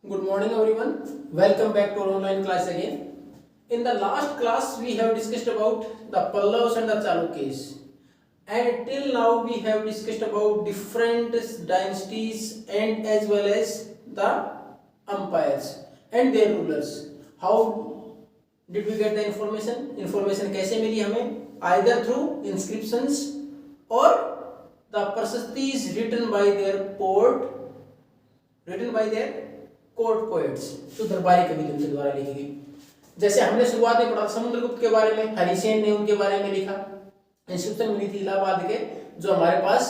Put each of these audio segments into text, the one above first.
Good morning everyone. Welcome back to our online class again. In the last class we have discussed about the Pallavas and the Chalukyas. And till now we have discussed about different dynasties and as well as the empires and their rulers. How did we get the information? Information कैसे मिली हमें? Either through inscriptions or the प्रशस्तिs written by their court poets, जो दरबारी कवि जिनके द्वारा लिखी गई। जैसे हमने शुरुआत में पढ़ा समुद्रगुप्त के बारे में, हरिसेन ने उनके बारे में लिखा, इंस्क्रिप्शन मिली थी इलाहाबाद के, जो हमारे पास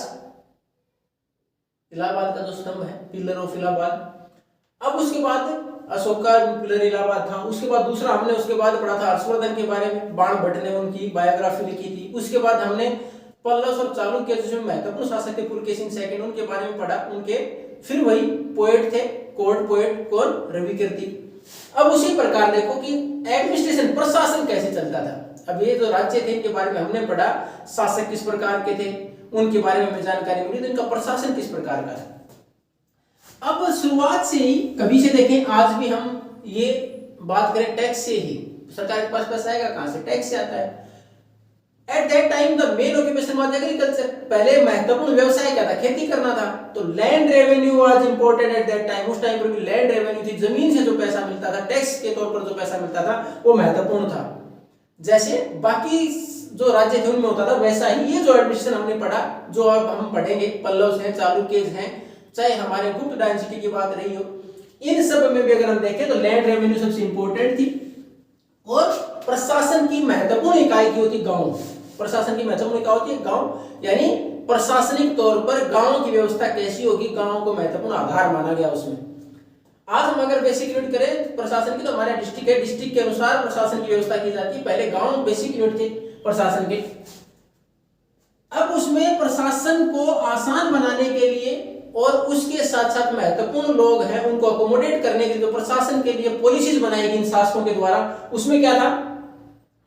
इलाहाबाद का जो स्तंभ है, पिलर ऑफ इलाहाबाद। अब उसके बाद अशोक का पिलर इलाहाबाद था। उसके बाद दूसरा हमने उसके बाद पढ़ा था हर्षवर्धन के बारे में, बाण भट्ट ने उनकी बायोग्राफी लिखी थी। उसके बाद हमने पल्लव और चालुक्य जिसमें महत्वपूर्ण शासक थे पुलकेशिन सेकंड, उनके बारे में पढ़ा। उनके फिर वही पोएट थे, कोर्ट पोएट कौन? रविकीर्ति। अब उसी प्रकार देखो कि एडमिनिस्ट्रेशन प्रशासन कैसे चलता था। अब ये जो राज्य थे इनके बारे में हमने पढ़ा, शासक किस प्रकार के थे उनके बारे में हमें जानकारी मिली, तो इनका प्रशासन किस प्रकार का था। अब शुरुआत से ही कभी से देखें, आज भी हम ये बात करें टैक्स से ही, सरकार के पास पैसा आएगा कहां से? टैक्स से आता है। At that time the main occupation was agriculture. पहले महत्वपूर्ण व्यवसाय क्या था? खेती करना था। तो land revenue was important at that time. उस टाइम पर भी लैंड रेवेन्यू थी, जमीन से जो पैसा मिलता था, टैक्स के तौर पर जो पैसा मिलता था वो महत्वपूर्ण था। जैसे बाकी जो राज्य थे उनमें होता था, वैसा ही ये जो एडमिनिस्ट्रेशन हमने पढ़ा, जो अब हम पढ़ेंगे, पल्लव हैं, चालुक्यज हैं, चाहे हमारे गुप्त डायनेस्टी की बात रही हो, इन सब में भी अगर हम देखें तो लैंड रेवेन्यू सबसे इंपॉर्टेंट थी। और प्रशासन की महत्वपूर्ण इकाई की होती गांव। प्रशासन की महत्वपूर्ण इकाई होती है गांव, यानी प्रशासनिक तौर पर गांव की व्यवस्था कैसी होगी, गांव को महत्वपूर्ण आधार माना गया उसमें। आज हम अगर बेसिक यूनिट करें प्रशासन की, तो हमारा डिस्ट्रिक्ट है, डिस्ट्रिक्ट के अनुसार प्रशासन की व्यवस्था की जाती है। पहले गांव बेसिक यूनिट थे प्रशासन के। अब उसमें प्रशासन को आसान बनाने के लिए और उसके साथ साथ महत्वपूर्ण लोग हैं उनको अकोमोडेट करने के लिए जो प्रशासन के लिए पॉलिसीज बनाई गई इन शासकों के द्वारा, उसमें क्या था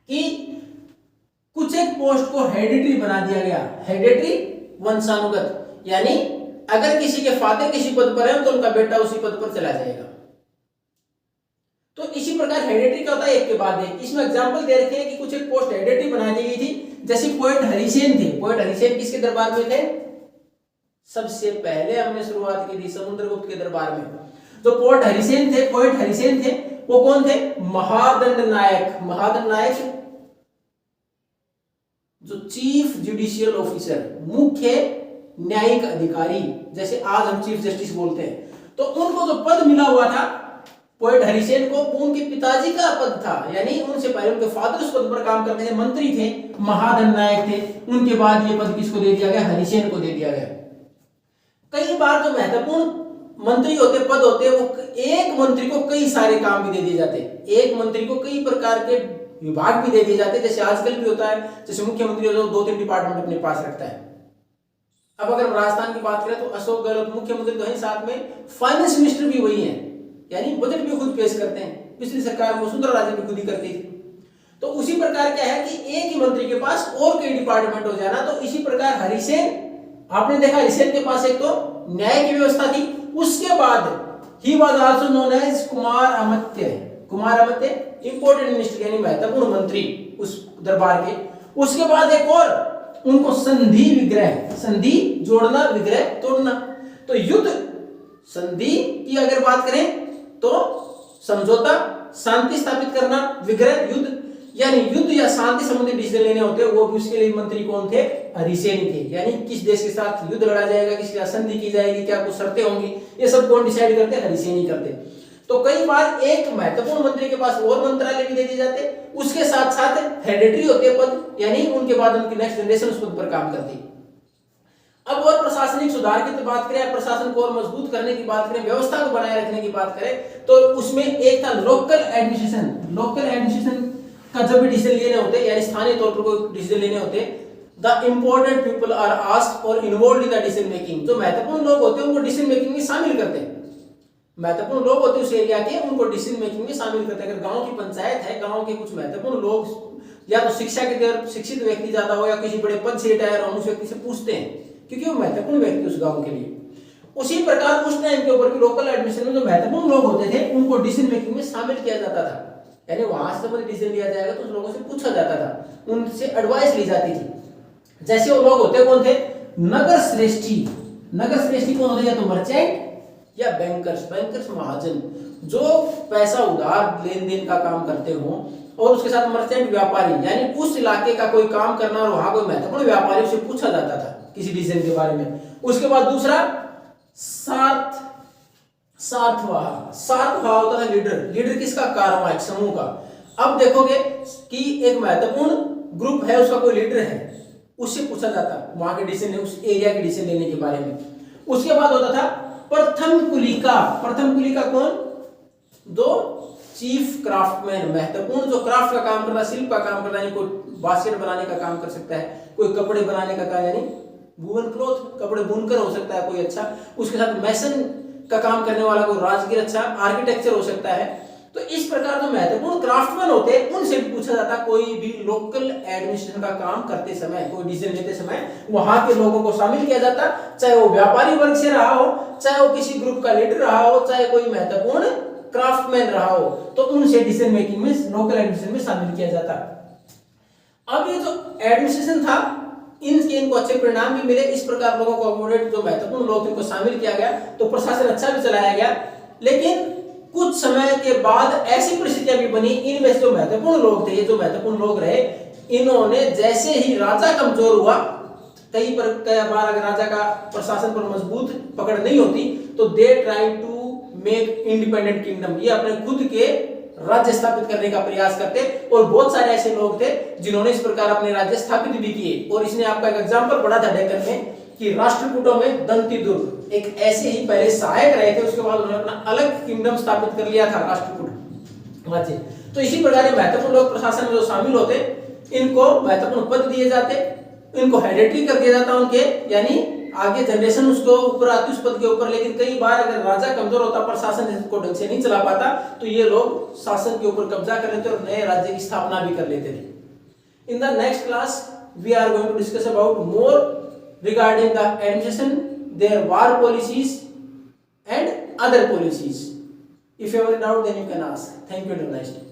कि कुछ एक पोस्ट को हेरिडिटरी बना दिया गया। हेरिडिटरी वंशानुगत, यानी अगर किसी के फादर किसी पद पर है तो उनका बेटा उसी पद पर चला जाएगा। तो इसी प्रकार हेरिडिटरी का होता है एक के बाद एक। इसमें एग्जांपल दे रखे हैं कि कुछ एक पोस्ट हेरिडिटरी बना दी गई थी। जैसे पोएट हरिसेन थे। पोएट हरिसेन किसके दरबार में थे? सबसे पहले हमने शुरुआत की थी समुद्रगुप्त के दरबार में। जो पोएट हरिसेन थे, वो कौन थे? महादंड नायक। महादंड नायक जो चीफ जुडिशियल ऑफिसर, मुख्य न्यायिक अधिकारी, जैसे आज हम चीफ जस्टिस बोलते हैं, तो उनको जो पद मिला हुआ था पोएट हरिसेन को, उनके पिताजी का पद था, यानी उनसे पहले उनके फादर उस पद पर काम करते थे, मंत्री थे, महादंड नायक थे। उनके बाद ये पद किसको दे दिया गया? हरिसेन को दे दिया गया। कई बार जो महत्वपूर्ण मंत्री होते, पद होते, वो एक मंत्री को कई सारे काम भी दे दिए जाते, एक मंत्री को कई प्रकार के विभाग भी दे दिए जाते, जैसे आजकल भी होता है। जैसे मुख्यमंत्री जो 2-3 डिपार्टमेंट अपने पास रखता है। अब अगर राजस्थान की बात करें तो अशोक गहलोत मुख्यमंत्री तो है, साथ में फाइनेंस मिनिस्टर भी वही है, यानी बजट भी खुद पेश करते हैं। पिछली सरकार में वसुंधरा राजे भी खुद ही करती थी। तो उसी प्रकार क्या है कि एक ही मंत्री के पास और कई डिपार्टमेंट हो जाना। तो इसी प्रकार हरिसेन, आपने देखा हरिसेन के पास एक तो न्याय की व्यवस्था थी, उसके बाद ही was also known as Kumar Amatya. Kumar Amatya important minister, यानी महत्वपूर्ण मंत्री उस दरबार के। उसके बाद एक और, उनको संधि विग्रह, संधि जोड़ना, विग्रह तोड़ना। तो युद्ध संधि की अगर बात करें तो समझौता, शांति स्थापित करना, विग्रह युद्ध, यानी युद्ध या शांति संबंधी डिसीजन लेने होते हैं, वो भी उसके लिए मंत्री कौन थे? हरिसेन थे। यानी किस देश के साथ युद्ध लड़ा जाएगा, किसके साथ संधि की जाएगी, क्या कुछ शर्तें होंगी, ये सब कौन डिसाइड करते? हरिसेन ही करते। तो कई बार एक महत्वपूर्ण मंत्री के पास और मंत्रालय भी दे दिए जाते, उसके साथ साथ हेरिडिटरी होते पद, यानी उनके बाद उनकी नेक्स्ट जनरेशन उस पद पर काम करती। अब और प्रशासनिक सुधार की तो बात करें, प्रशासन को और मजबूत करने की बात करें, व्यवस्था को बनाए रखने की बात करें, तो उसमें एक था लोकल एडमिनिस्ट्रेशन। लोकल एडमिनिस्ट्रेशन का जब भी डिसीजन लेने होते, यानी स्थानीय तौर पर कोई डिसीजन लेने होते, the important people are asked और involved in the decision making. जो महत्वपूर्ण लोग होते हैं उनको डिसीजन मेकिंग में शामिल करते हैं। महत्वपूर्ण लोग होते हैं उस एरिया के, उनको डिसीजन मेकिंग में शामिल करते हैं। अगर गांव की पंचायत है, गांव के कुछ महत्वपूर्ण लोग या तो शिक्षा के तरफ शिक्षित व्यक्ति ज्यादा हो या किसी बड़े पद से रिटायर हो, उस व्यक्ति से पूछते हैं, क्योंकि वो महत्वपूर्ण व्यक्ति उस गांव के लिए। उसी प्रकार उस टाइम के ऊपर भी लोकल एडमिनिस्ट्रेशन में जो महत्वपूर्ण लोग होते थे उनको डिसीजन मेकिंग में शामिल किया जाता था। यानी वहां से जब डिसीजन लिया जाएगा तो उन लोगों से पूछा जाता था, उनसे एडवाइस ली जाती थी। जैसे वो लोग होते कौन थे, नगर श्रेष्ठी। नगर श्रेष्ठी कौन होते, या तो मर्चेंट या बैंकर्स। बैंकर्स महाजन, जो पैसा उधार लेन देन का काम करते हो, और उसके साथ मर्चेंट व्यापारी, यानी उस इलाके का कोई काम करना और वहां कोई महत्वपूर्ण व्यापारी, से पूछा जाता था किसी डिसीजन के बारे में। उसके बाद दूसरा सार्थवाह होता था लीडर। लीडर किसका, कार्यवाहक समूह का। अब देखोगे कि एक महत्वपूर्ण ग्रुप है, उसका कोई लीडर है, उससे पूछा जाता वहां के डिसीजन, उस एरिया के डिसीजन लेने के बारे में। उसके बाद होता था प्रथम कुलिका। प्रथम कुलिका कौन, दो चीफ क्राफ्टमैन, महत्वपूर्ण जो क्राफ्ट का काम करता है, शिल्प का काम करता है, कोई बास्केट बनाने का काम कर सकता है, कोई कपड़े बनाने का काम, यानी वूवन क्लॉथ, कपड़े बुनकर हो सकता है कोई अच्छा। उसके साथ मैसन का काम करने वाला कोई राजगीर, अच्छा आर्किटेक्चर हो सकता है। तो इस प्रकार जो महत्वपूर्ण क्राफ्टमैन होते हैं उनसे भी पूछा जाता, कोई भी लोकल एडमिनिस्ट्रेशन का काम करते समय, कोई डिसीजन लेते समय वहां के लोगों को शामिल किया जाता, चाहे वो व्यापारी वर्ग से रहा हो, चाहे वो किसी ग्रुप का लीडर रहा हो, चाहे कोई महत्वपूर्ण क्राफ्टमैन रहा हो, तो उनसे डिसीजन मेकिंग में, लोकल एडमिनिस्ट्रेशन में शामिल किया जाता। अब ये जो एडमिनिस्ट्रेशन था, इनको अच्छे परिणाम भी मिले। इस प्रकार लोगों को अकोमोडेट, जो महत्वपूर्ण लोग थे उनको शामिल किया गया, तो प्रशासन अच्छा भी चलाया गया। लेकिन कुछ समय के बाद ऐसी परिस्थितियां भी बनी, इनमें से जो महत्वपूर्ण लोग थे, ये जो महत्वपूर्ण लोग रहे, इन्होंने जैसे ही राजा कमजोर हुआ, कई बार अगर राजा का प्रशासन पर मजबूत पकड़ नहीं होती, तो they try to make independent kingdom, ये अपने खुद के राज्य स्थापित करने का प्रयास करते। और बहुत सारे ऐसे लोग थे जिन्होंने इस प्रकार अपने राज्य स्थापित भी किए। और इसने आपका एक एग्जांपल पढ़ा था डेक्कन में, कि राष्ट्रकूटों में दंतीदुर्ग एक ऐसे ही पहले सहायक रहे थे, उसके बाद उन्होंने अपना अलग किंगडम स्थापित कर लिया था, राष्ट्रकूट राज्य। तो इसी प्रकार महत्वपूर्ण लोग प्रशासन में जो शामिल होते, इनको महत्वपूर्ण पद दिए जाते, इनको हेरिडिटरी कर दिया जाता उनके, यानी आगे जनरेशन उसको ऊपर आती उस पद के ऊपर। लेकिन कई बार अगर राजा कमजोर होता, प्रशासन को ढंग से नहीं चला पाता, तो ये लोग शासन के ऊपर कब्जा कर लेते और नए राज्य की स्थापना भी कर लेते थे। In the next class we are going to discuss about more regarding the administration, their war policies and other policies. If you have any doubt, then you can ask. Thank you and have a nice day.